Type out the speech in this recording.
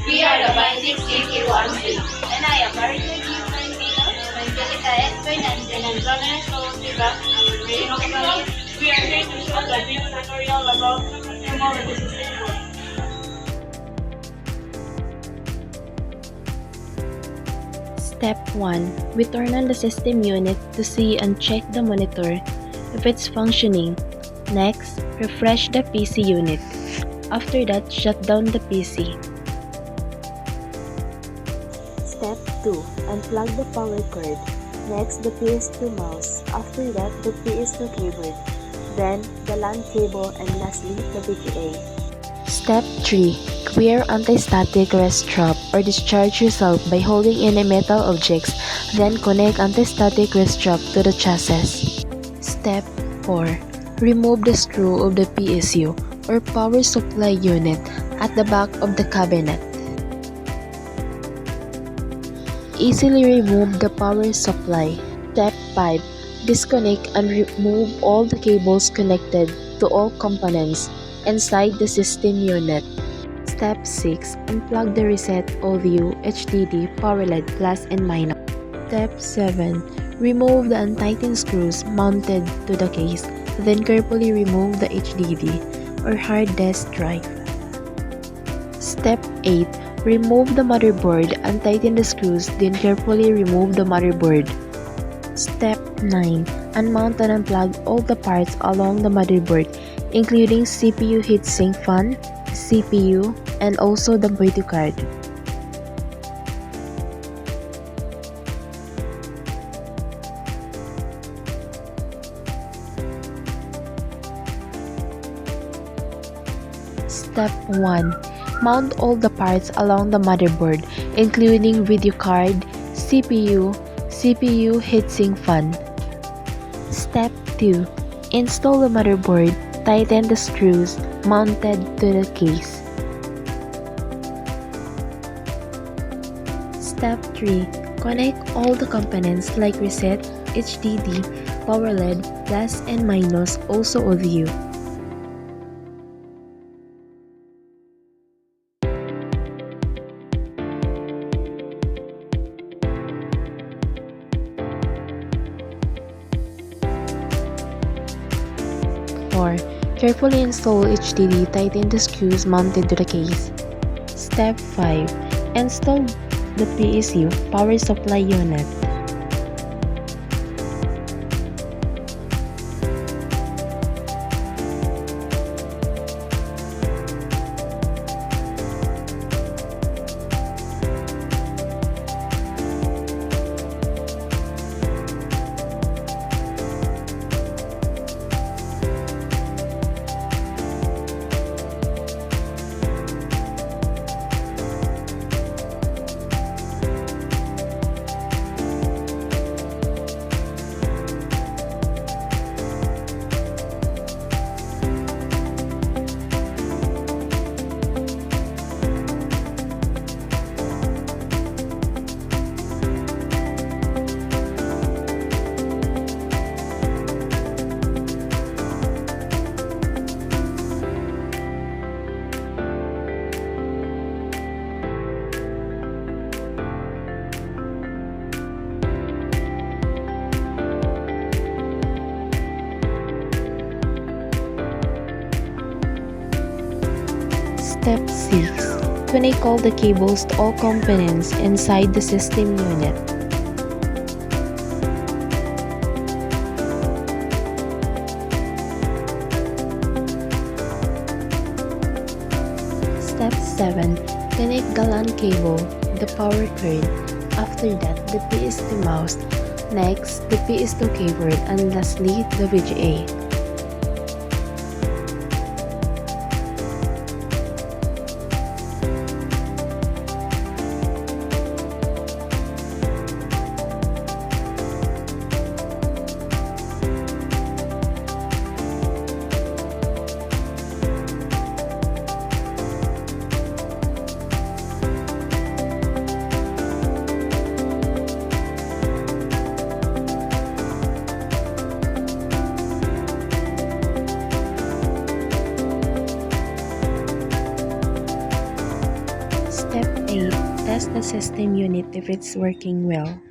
We are the binding CP1C. And I am very good you friend Angelica Edwin and Antonio. So we are here to show the video tutorial about assembling the system. Step 1. We turn on the system unit to see and check the monitor if it's functioning. Next, refresh the PC unit. After that, shut down the PC. Step 2. Unplug the power cord. Next, the PS2 mouse. After that, the PS2 keyboard. Then, the LAN cable, and lastly, the VGA. Step 3. Clear anti-static rest trap or discharge yourself by holding any metal objects, then connect anti-static rest trap to the chassis. Step 4. Remove the screw of the PSU or power supply unit at the back of the cabinet. Easily remove the power supply. Step 5. Disconnect and remove all the cables connected to all components inside the system unit. Step 6. Unplug the reset audio, HDD, power LED, plus and minus. Step 7. Remove the untightened screws mounted to the case, then carefully remove the HDD or hard disk drive. Step 8. Remove the motherboard, untighten the screws, then carefully remove the motherboard. Step 9. Unmount and unplug all the parts along the motherboard, including CPU heatsink fan, CPU, and also the video card. Step 1. Mount all the parts along the motherboard, including video card, CPU, CPU heatsink fan. Step 2. Install the motherboard, tighten the screws mounted to the case. Step 3. Connect all the components like reset, HDD, power LED, plus and minus, also audio. Carefully install HDD, tighten the screws mounted to the case. Step 5. Install the PSU power supply unit. Step 6. Connect all the cables to all components inside the system unit. Step 7. Connect the LAN cable, the power cord. After that, the PS2 mouse. Next, the PS2 keyboard, and lastly, the VGA. test the system unit if it's working well.